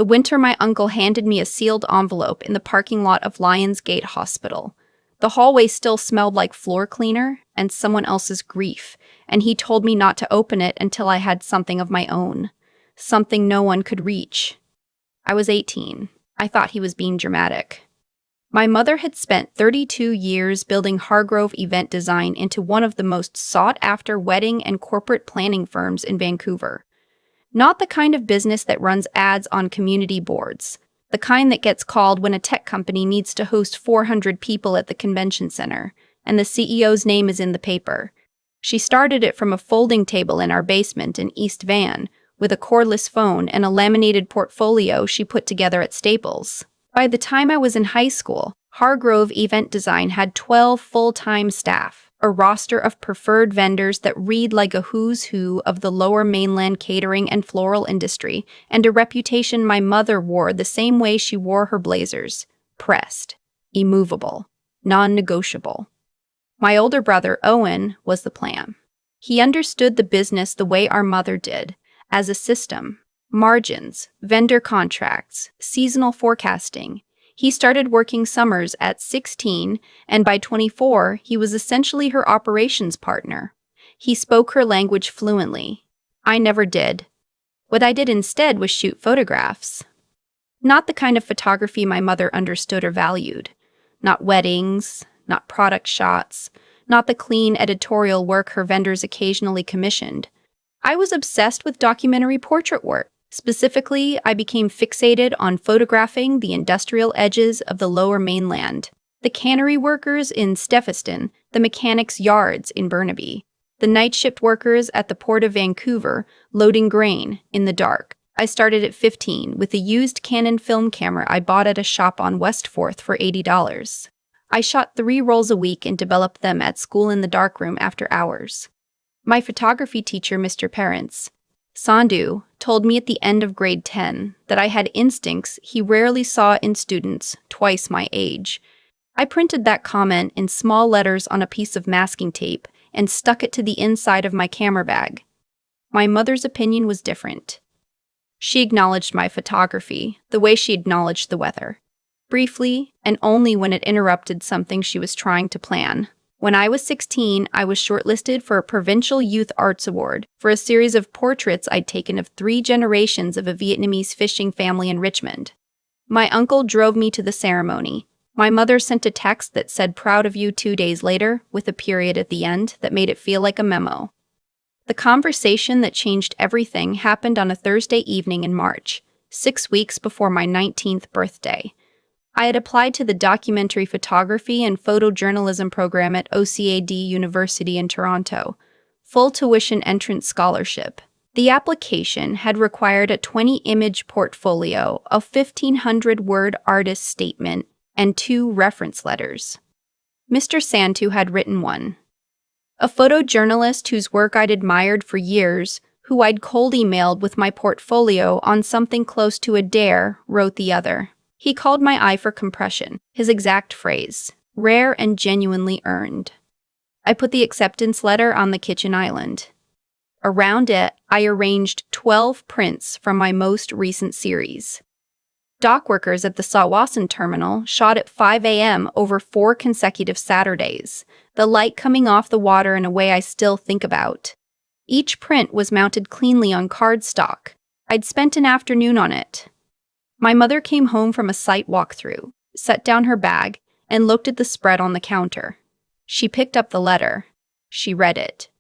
The winter my uncle handed me a sealed envelope in the parking lot of Lions Gate Hospital. The hallway still smelled like floor cleaner and someone else's grief, and he told me not to open it until I had something of my own. Something no one could reach. I was 18. I thought he was being dramatic. My mother had spent 32 years building Hargrove Event Design into one of the most sought-after wedding and corporate planning firms in Vancouver. Not the kind of business that runs ads on community boards, the kind that gets called when a tech company needs to host 400 people at the convention center, and the CEO's name is in the paper. She started it from a folding table in our basement in East Van, with a cordless phone and a laminated portfolio she put together at Staples. By the time I was in high school, Hargrove Event Design had 12 full-time staff, a roster of preferred vendors that read like a who's who of the Lower Mainland catering and floral industry, and a reputation my mother wore the same way she wore her blazers: pressed, immovable, non-negotiable. My older brother, Owen, was the plan. He understood the business the way our mother did, as a system. Margins, vendor contracts, seasonal forecasting. He started working summers at 16, and by 24, he was essentially her operations partner. He spoke her language fluently. I never did. What I did instead was shoot photographs. Not the kind of photography my mother understood or valued. Not weddings, not product shots, not the clean editorial work her vendors occasionally commissioned. I was obsessed with documentary portrait work. Specifically, I became fixated on photographing the industrial edges of the Lower Mainland, the cannery workers in Steffiston, the mechanics' yards in Burnaby, the night shift workers at the Port of Vancouver loading grain in the dark. I started at 15 with a used Canon film camera I bought at a shop on West 4th for $80. I shot 3 rolls a week and developed them at school in the darkroom after hours. My photography teacher, Mr. Parents, Sandhu, told me at the end of grade 10 that I had instincts he rarely saw in students twice my age. I printed that comment in small letters on a piece of masking tape and stuck it to the inside of my camera bag. My mother's opinion was different. She acknowledged my photography the way she acknowledged the weather. Briefly, and only when it interrupted something she was trying to plan. When I was 16, I was shortlisted for a Provincial Youth Arts Award for a series of portraits I'd taken of 3 generations of a Vietnamese fishing family in Richmond. My uncle drove me to the ceremony. My mother sent a text that said "proud of you" 2 days later, with a period at the end that made it feel like a memo. The conversation that changed everything happened on a Thursday evening in March, 6 weeks before my 19th birthday. I had applied to the documentary photography and photojournalism program at OCAD University in Toronto, full tuition entrance scholarship. The application had required a 20-image portfolio, a 1,500-word artist statement, and 2 reference letters. Mr. Sandhu had written one. A photojournalist whose work I'd admired for years, who I'd cold emailed with my portfolio on something close to a dare, wrote the other. He called my eye for compression, his exact phrase, rare and genuinely earned. I put the acceptance letter on the kitchen island. Around it, I arranged 12 prints from my most recent series. Dock workers at the Sawasan terminal shot at 5 a.m. over 4 consecutive Saturdays, the light coming off the water in a way I still think about. Each print was mounted cleanly on cardstock. I'd spent an afternoon on it. My mother came home from a site walkthrough, set down her bag, and looked at the spread on the counter. She picked up the letter. She read it.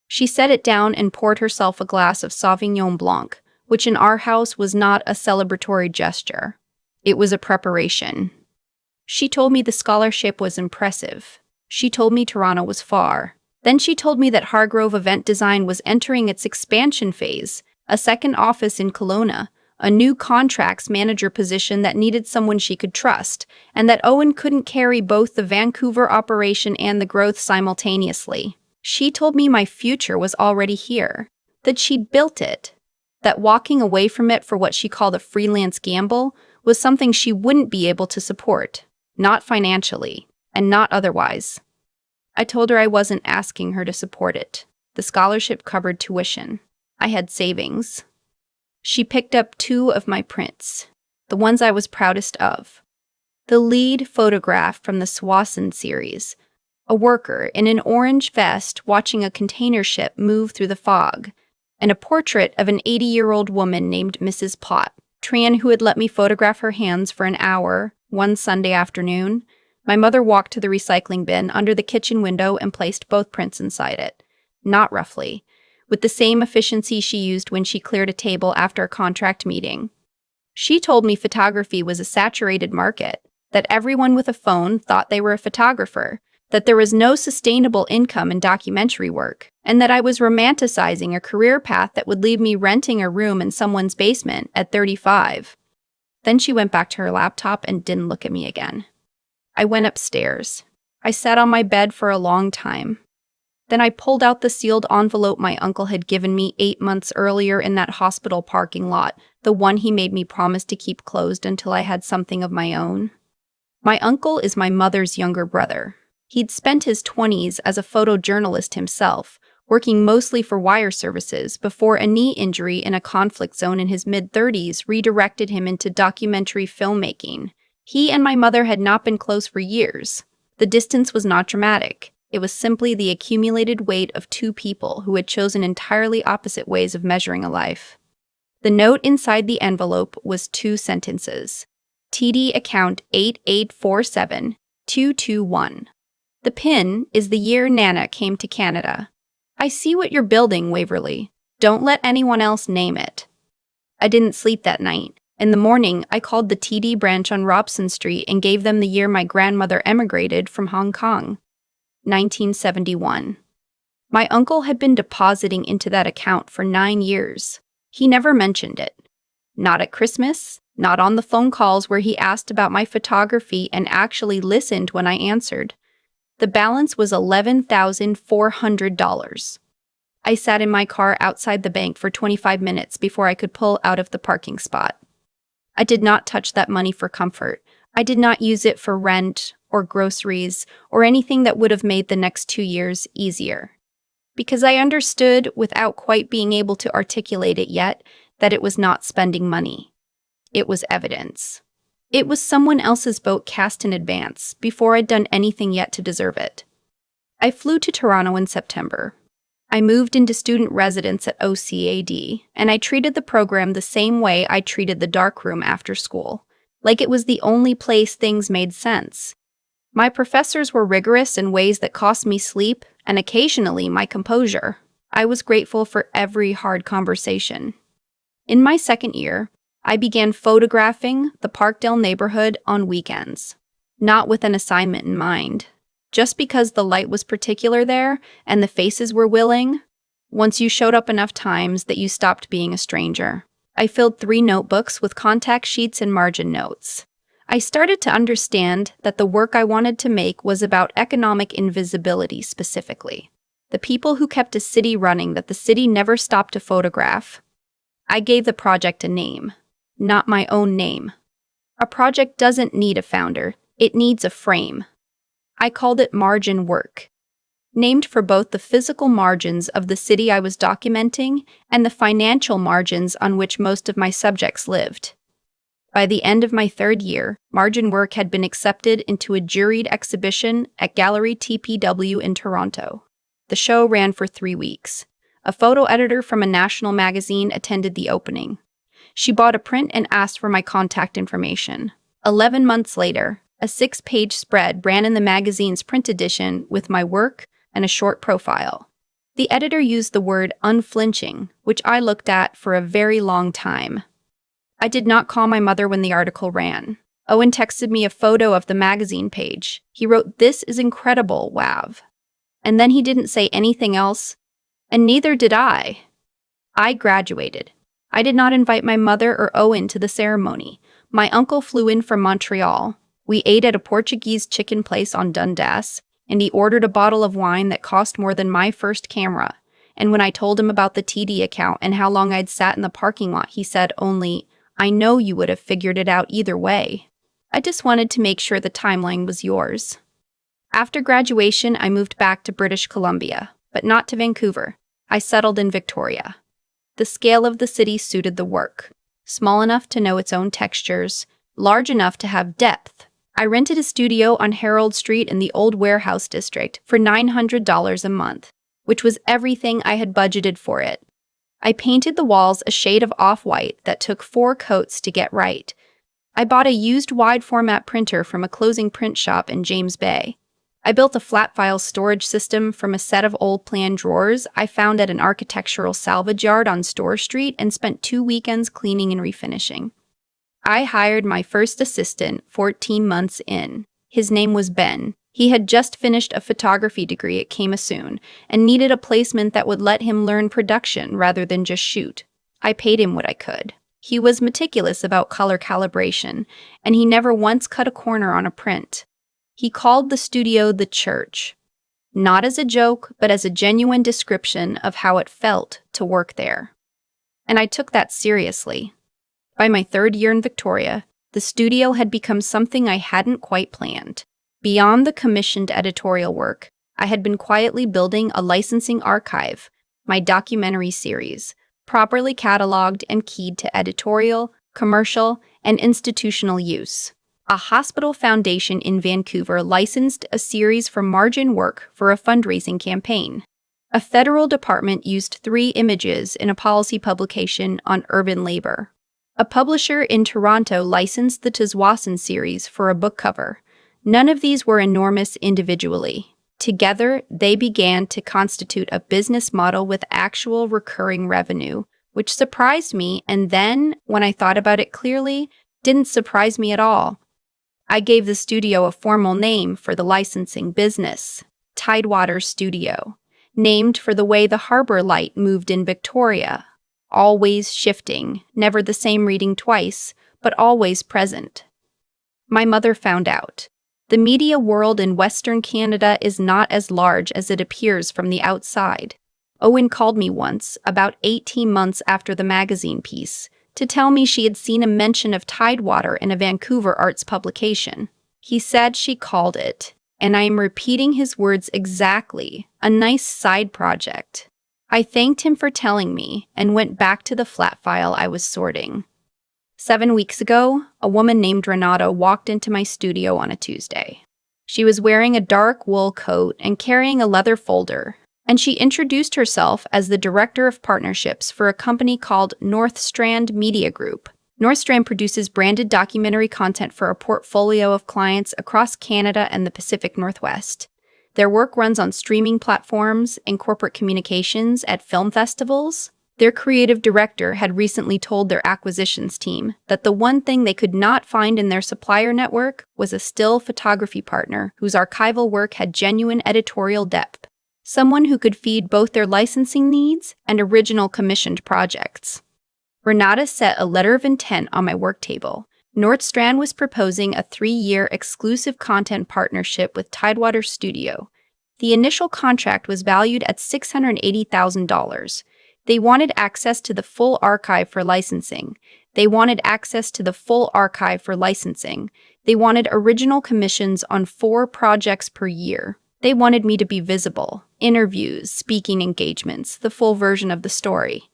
She set it down and poured herself a glass of Sauvignon Blanc, which in our house was not a celebratory gesture. It was a preparation. She told me the scholarship was impressive. She told me Toronto was far. Then she told me that Hargrove Event Design was entering its expansion phase, a second office in Kelowna, a new contracts manager position that needed someone she could trust, and that Owen couldn't carry both the Vancouver operation and the growth simultaneously. She told me my future was already here, that she'd built it, that walking away from it for what she called a freelance gamble was something she wouldn't be able to support, not financially, and not otherwise. I told her I wasn't asking her to support it. The scholarship covered tuition. I had savings. She picked up 2 of my prints. the ones I was proudest of. The lead photograph from the Swanson series, a worker in an orange vest watching a container ship move through the fog, and a portrait of an 80-year-old woman named Mrs. Pott, Tran, who had let me photograph her hands for an hour one Sunday afternoon. My mother walked to the recycling bin under the kitchen window and placed both prints inside it, not roughly, with the same efficiency she used when she cleared a table after a contract meeting. She told me photography was a saturated market, that everyone with a phone thought they were a photographer, that there was no sustainable income in documentary work, and that I was romanticizing a career path that would leave me renting a room in someone's basement at 35. Then she went back to her laptop and didn't look at me again. I went upstairs. I sat on my bed for a long time. Then I pulled out the sealed envelope my uncle had given me 8 months earlier in that hospital parking lot, the one he made me promise to keep closed until I had something of my own. My uncle is my mother's younger brother. He'd spent his 20s as a photojournalist himself, working mostly for wire services before a knee injury in a conflict zone in his mid-30s redirected him into documentary filmmaking. He and my mother had not been close for years. The distance was not dramatic. It was simply the accumulated weight of two people who had chosen entirely opposite ways of measuring a life. The note inside the envelope was 2 sentences. TD account 8847221. The PIN is the year Nana came to Canada. I see what you're building, Waverly. Don't let anyone else name it. I didn't sleep that night. In the morning, I called the TD branch on Robson Street and gave them the year my grandmother emigrated from Hong Kong, 1971. My uncle had been depositing into that account for 9 years. He never mentioned it. Not at Christmas, not on the phone calls where he asked about my photography and actually listened when I answered. The balance was $11,400. I sat in my car outside the bank for 25 minutes before I could pull out of the parking spot. I did not touch that money for comfort. I did not use it for rent or groceries or anything that would have made the next 2 years easier. Because I understood, without quite being able to articulate it yet, that it was not spending money. It was evidence. It was someone else's vote cast in advance, before I'd done anything yet to deserve it. I flew to Toronto in September. I moved into student residence at OCAD, and I treated the program the same way I treated the darkroom after school, like it was the only place things made sense. My professors were rigorous in ways that cost me sleep, and occasionally my composure. I was grateful for every hard conversation. In my second year, I began photographing the Parkdale neighborhood on weekends, not with an assignment in mind. Just because the light was particular there and the faces were willing, once you showed up enough times that you stopped being a stranger. I filled 3 notebooks with contact sheets and margin notes. I started to understand that the work I wanted to make was about economic invisibility specifically. The people who kept a city running that the city never stopped to photograph. I gave the project a name. Not my own name. A project doesn't need a founder, it needs a frame. I called it margin work, named for both the physical margins of the city I was documenting and the financial margins on which most of my subjects lived. By the end of my 3rd year, margin work had been accepted into a juried exhibition at Gallery TPW in Toronto. The show ran for 3 weeks. A photo editor from a national magazine attended the opening. She bought a print and asked for my contact information. 11 months later, a 6-page spread ran in the magazine's print edition with my work and a short profile. The editor used the word unflinching, which I looked at for a very long time. I did not call my mother when the article ran. Owen texted me a photo of the magazine page. He wrote, "This is incredible, Wav." And then he didn't say anything else, and neither did I. I graduated. I did not invite my mother or Owen to the ceremony. My uncle flew in from Montreal. We ate at a Portuguese chicken place on Dundas, and he ordered a bottle of wine that cost more than my first camera. And when I told him about the TD account and how long I'd sat in the parking lot, he said only, "I know you would have figured it out either way. I just wanted to make sure the timeline was yours." After graduation, I moved back to British Columbia, but not to Vancouver. I settled in Victoria. The scale of the city suited the work. small enough to know its own textures, large enough to have depth. I rented a studio on Herald Street in the old warehouse district for $900 a month, which was everything I had budgeted for it. I painted the walls a shade of off-white that took 4 coats to get right. I bought a used wide-format printer from a closing print shop in James Bay. I built a flat file storage system from a set of old plan drawers I found at an architectural salvage yard on Store Street and spent 2 weekends cleaning and refinishing. I hired my first assistant 14 months in. His name was Ben. He had just finished a photography degree at Soon and needed a placement that would let him learn production rather than just shoot. I paid him what I could. He was meticulous about color calibration, and he never once cut a corner on a print. He called the studio the church, not as a joke, but as a genuine description of how it felt to work there. And I took that seriously. By my 3rd year in Victoria, the studio had become something I hadn't quite planned. Beyond the commissioned editorial work, I had been quietly building a licensing archive, my documentary series, properly cataloged and keyed to editorial, commercial, and institutional use. A hospital foundation in Vancouver licensed a series for margin work for a fundraising campaign. A federal department used 3 images in a policy publication on urban labor. A publisher in Toronto licensed the Tazwasan series for a book cover. None of these were enormous individually. Together, they began to constitute a business model with actual recurring revenue, which surprised me, and then, when I thought about it clearly, didn't surprise me at all. I gave the studio a formal name for the licensing business, Tidewater Studio, named for the way the harbor light moved in Victoria, always shifting, never the same reading twice, but always present. My mother found out. The media world in Western Canada is not as large as it appears from the outside. Owen called me once, about 18 months after the magazine piece, to tell me she had seen a mention of Tidewater in a Vancouver arts publication. He said she called it, and I am repeating his words exactly, a nice side project. I thanked him for telling me and went back to the flat file I was sorting. 7 weeks ago, a woman named Renata walked into my studio on a Tuesday. She was wearing a dark wool coat and carrying a leather folder, and she introduced herself as the Director of Partnerships for a company called North Strand Media Group. North Strand produces branded documentary content for a portfolio of clients across Canada and the Pacific Northwest. Their work runs on streaming platforms and corporate communications at film festivals. Their creative director had recently told their acquisitions team that the one thing they could not find in their supplier network was a still photography partner whose archival work had genuine editorial depth, someone who could feed both their licensing needs and original commissioned projects. Renata set a letter of intent on my work table. North Strand was proposing a 3-year exclusive content partnership with Tidewater Studio. The initial contract was valued at $680,000. They wanted access to the full archive for licensing. They wanted original commissions on 4 projects per year. They wanted me to be visible, interviews, speaking engagements, the full version of the story.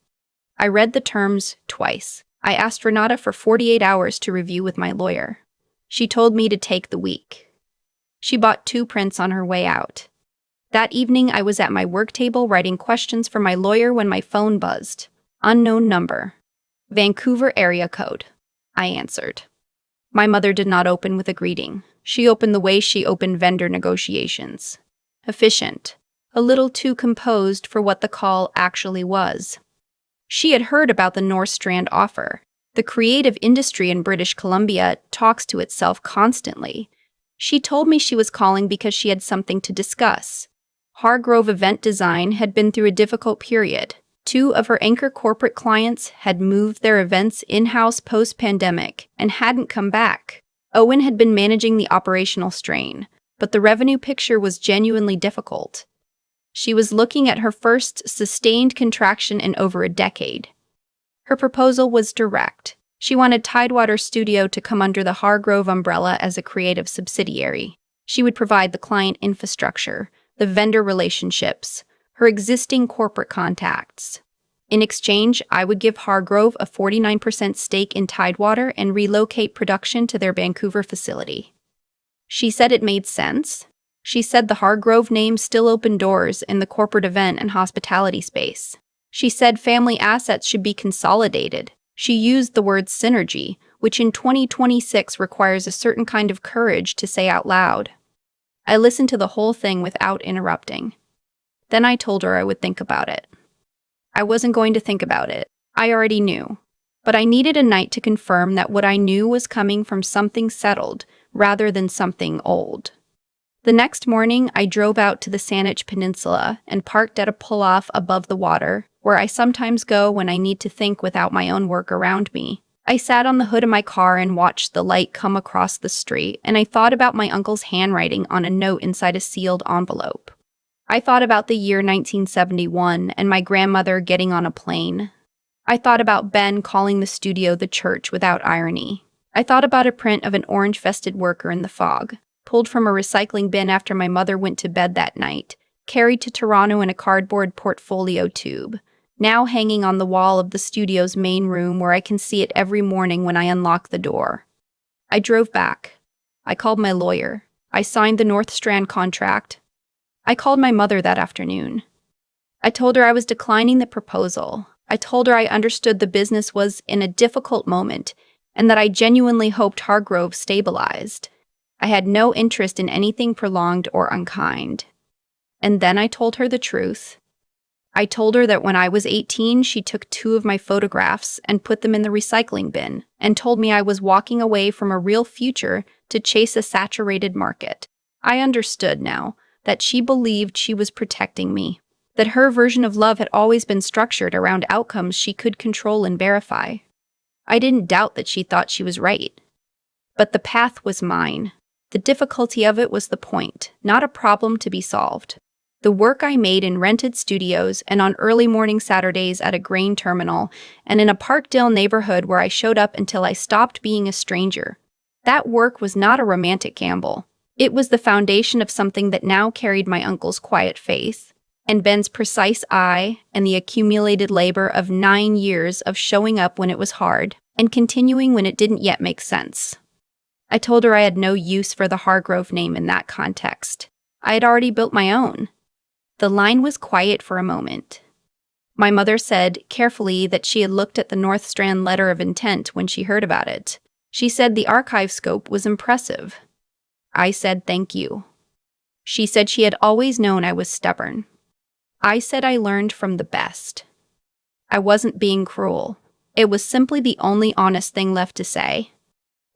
I read the terms twice. I asked Renata for 48 hours to review with my lawyer. She told me to take the week. She bought 2 prints on her way out. That evening, I was at my work table writing questions for my lawyer when my phone buzzed. Unknown number. Vancouver area code. I answered. My mother did not open with a greeting. She opened the way she opened vendor negotiations. Efficient. A little too composed for what the call actually was. She had heard about the North Strand offer. The creative industry in British Columbia talks to itself constantly. She told me she was calling because she had something to discuss. Hargrove Event Design had been through a difficult period. 2 of her anchor corporate clients had moved their events in-house post-pandemic and hadn't come back. Owen had been managing the operational strain, but the revenue picture was genuinely difficult. She was looking at her first sustained contraction in over a decade. Her proposal was direct. She wanted Tidewater Studio to come under the Hargrove umbrella as a creative subsidiary. She would provide the client infrastructure, the vendor relationships, her existing corporate contacts. In exchange, I would give Hargrove a 49% stake in Tidewater and relocate production to their Vancouver facility. She said it made sense. She said the Hargrove name still opened doors in the corporate event and hospitality space. She said family assets should be consolidated. She used the word synergy, which in 2026 requires a certain kind of courage to say out loud. I listened to the whole thing without interrupting. Then I told her I would think about it. I wasn't going to think about it. I already knew. But I needed a night to confirm that what I knew was coming from something settled rather than something old. The next morning, I drove out to the Saanich Peninsula and parked at a pull-off above the water, where I sometimes go when I need to think without my own work around me. I sat on the hood of my car and watched the light come across the street, and I thought about my uncle's handwriting on a note inside a sealed envelope. I thought about the year 1971 and my grandmother getting on a plane. I thought about Ben calling the studio the church without irony. I thought about a print of an orange-vested worker in the fog, pulled from a recycling bin after my mother went to bed that night, carried to Toronto in a cardboard portfolio tube, now hanging on the wall of the studio's main room where I can see it every morning when I unlock the door. I drove back. I called my lawyer. I signed the North Strand contract. I called my mother that afternoon. I told her I was declining the proposal. I told her I understood the business was in a difficult moment and that I genuinely hoped Hargrove stabilized. I had no interest in anything prolonged or unkind. And then I told her the truth. I told her that when I was 18, she took 2 of my photographs and put them in the recycling bin and told me I was walking away from a real future to chase a saturated market. I understood now that she believed she was protecting me, that her version of love had always been structured around outcomes she could control and verify. I didn't doubt that she thought she was right. But the path was mine. The difficulty of it was the point, not a problem to be solved. The work I made in rented studios and on early morning Saturdays at a grain terminal and in a Parkdale neighborhood where I showed up until I stopped being a stranger. That work was not a romantic gamble. It was the foundation of something that now carried my uncle's quiet faith, and Ben's precise eye, and the accumulated labor of 9 years of showing up when it was hard and continuing when it didn't yet make sense. I told her I had no use for the Hargrove name in that context. I had already built my own. The line was quiet for a moment. My mother said carefully that she had looked at the North Strand letter of intent when she heard about it. She said the archive scope was impressive. I said thank you. She said she had always known I was stubborn. I said I learned from the best. I wasn't being cruel. It was simply the only honest thing left to say.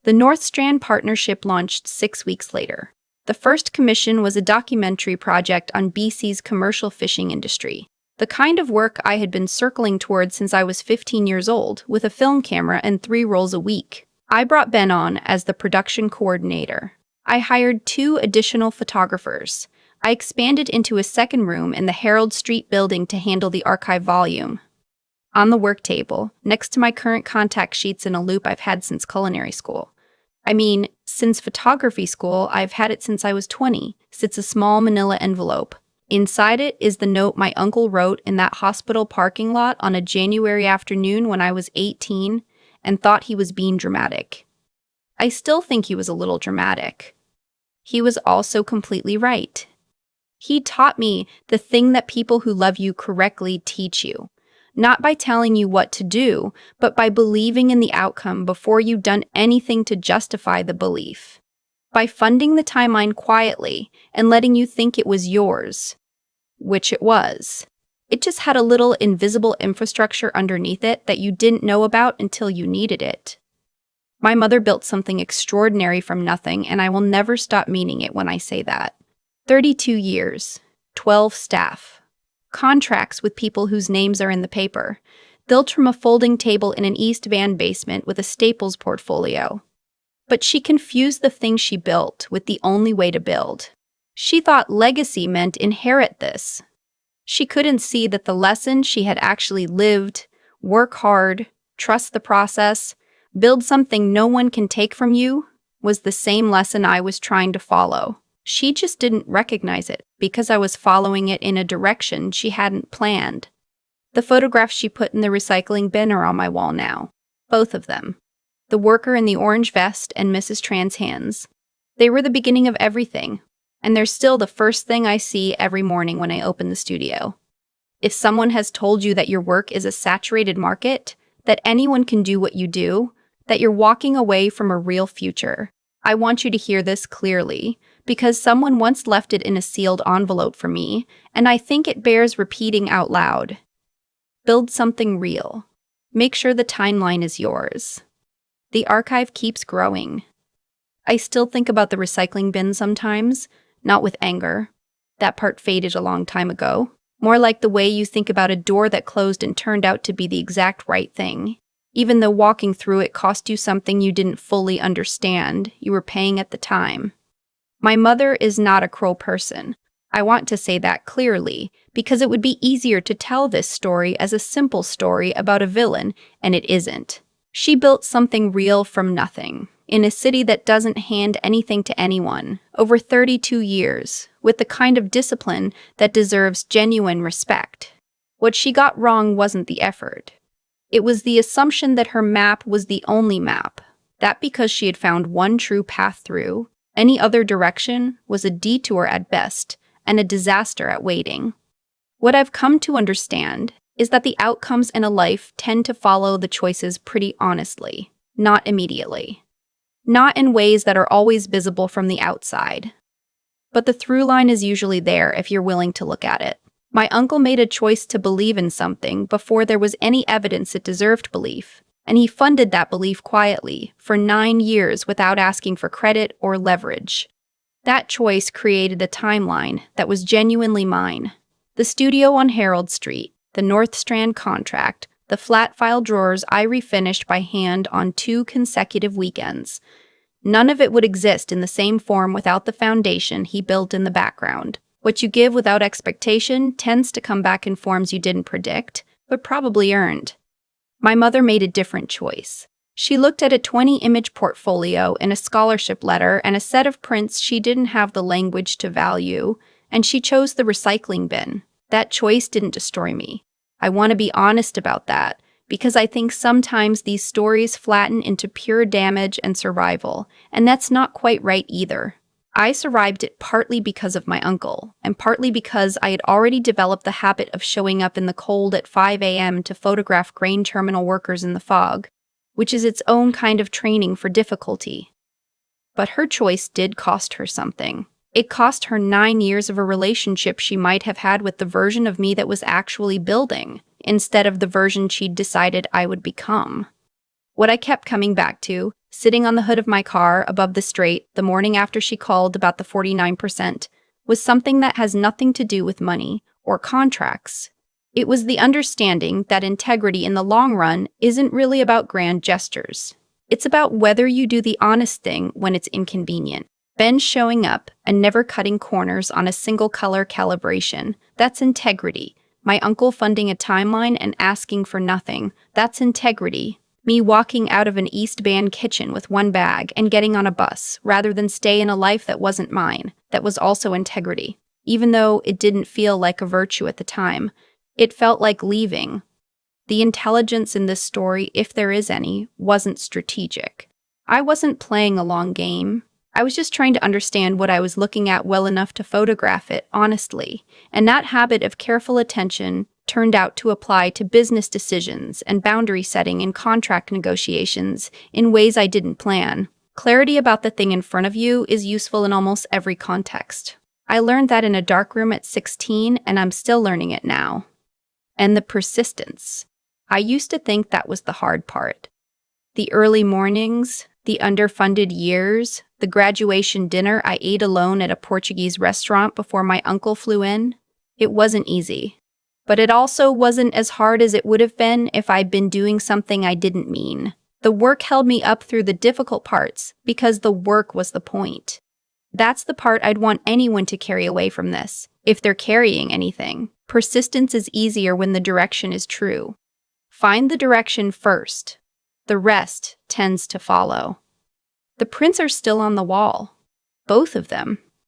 The North Strand partnership launched 6 weeks later. The first commission was a documentary project on BC's commercial fishing industry, the kind of work I had been circling toward since I was 15 years old, with a film camera and 3 rolls a week. I brought Ben on as the production coordinator. I hired 2 additional photographers. I expanded into a second room in the Herald Street building to handle the archive volume. On the work table, next to my current contact sheets in a loop I've had since culinary school. Since photography school, I've had it since I was 20, sits a small manila envelope. Inside it is the note my uncle wrote in that hospital parking lot on a January afternoon when I was 18 and thought he was being dramatic. I still think he was a little dramatic. He was also completely right. He taught me the thing that people who love you correctly teach you. Not by telling you what to do, but by believing in the outcome before you've done anything to justify the belief. By funding the timeline quietly and letting you think it was yours, which it was. It just had a little invisible infrastructure underneath it that you didn't know about until you needed it. My mother built something extraordinary from nothing, and I will never stop meaning it when I say that. 32 years, 12 staff. Contracts with people whose names are in the paper, built from a folding table in an East Van basement with a Staples portfolio. But she confused the thing she built with the only way to build. She thought legacy meant inherit this. She couldn't see that the lesson she had actually lived, work hard, trust the process, build something no one can take from you, was the same lesson I was trying to follow. She just didn't recognize it because I was following it in a direction she hadn't planned. The photographs she put in the recycling bin are on my wall now. Both of them. The worker in the orange vest and Mrs. Tran's hands. They were the beginning of everything, and they're still the first thing I see every morning when I open the studio. If someone has told you that your work is a saturated market, that anyone can do what you do, that you're walking away from a real future, I want you to hear this clearly, because someone once left it in a sealed envelope for me, and I think it bears repeating out loud. Build something real. Make sure the timeline is yours. The archive keeps growing. I still think about the recycling bin sometimes, not with anger. That part faded a long time ago. More like the way you think about a door that closed and turned out to be the exact right thing. Even though walking through it cost you something you didn't fully understand, you were paying at the time. My mother is not a cruel person. I want to say that clearly, because it would be easier to tell this story as a simple story about a villain, and it isn't. She built something real from nothing, in a city that doesn't hand anything to anyone, over 32 years, with the kind of discipline that deserves genuine respect. What she got wrong wasn't the effort. It was the assumption that her map was the only map, that because she had found one true path through, any other direction was a detour at best and a disaster at waiting. What I've come to understand is that the outcomes in a life tend to follow the choices pretty honestly, not immediately. Not in ways that are always visible from the outside. But the through line is usually there if you're willing to look at it. My uncle made a choice to believe in something before there was any evidence it deserved belief, and he funded that belief quietly for 9 years without asking for credit or leverage. That choice created a timeline that was genuinely mine. The studio on Harold Street, the North Strand contract, the flat file drawers I refinished by hand on 2 consecutive weekends. None of it would exist in the same form without the foundation he built in the background. What you give without expectation tends to come back in forms you didn't predict, but probably earned. My mother made a different choice. She looked at a 20-image portfolio and a scholarship letter and a set of prints she didn't have the language to value, and she chose the recycling bin. That choice didn't destroy me. I want to be honest about that, because I think sometimes these stories flatten into pure damage and survival, and that's not quite right either. I survived it partly because of my uncle, and partly because I had already developed the habit of showing up in the cold at 5 a.m. to photograph grain terminal workers in the fog, which is its own kind of training for difficulty. But her choice did cost her something. It cost her 9 years of a relationship she might have had with the version of me that was actually building, instead of the version she'd decided I would become. What I kept coming back to, sitting on the hood of my car above the strait the morning after she called about the 49%, was something that has nothing to do with money or contracts. It was the understanding that integrity in the long run isn't really about grand gestures. It's about whether you do the honest thing when it's inconvenient. Ben showing up and never cutting corners on a single color calibration, that's integrity. My uncle funding a timeline and asking for nothing, that's integrity. Me walking out of an East Band kitchen with one bag and getting on a bus, rather than stay in a life that wasn't mine, that was also integrity. Even though it didn't feel like a virtue at the time, it felt like leaving. The intelligence in this story, if there is any, wasn't strategic. I wasn't playing a long game. I was just trying to understand what I was looking at well enough to photograph it honestly, and that habit of careful attention turned out to apply to business decisions and boundary setting and contract negotiations in ways I didn't plan. Clarity about the thing in front of you is useful in almost every context. I learned that in a darkroom at 16, and I'm still learning it now. And the persistence. I used to think that was the hard part. The early mornings, the underfunded years, the graduation dinner I ate alone at a Portuguese restaurant before my uncle flew in. It wasn't easy. But it also wasn't as hard as it would have been if I'd been doing something I didn't mean. The work held me up through the difficult parts because the work was the point. That's the part I'd want anyone to carry away from this, if they're carrying anything. Persistence is easier when the direction is true. Find the direction first. The rest tends to follow. The prints are still on the wall. Both of them.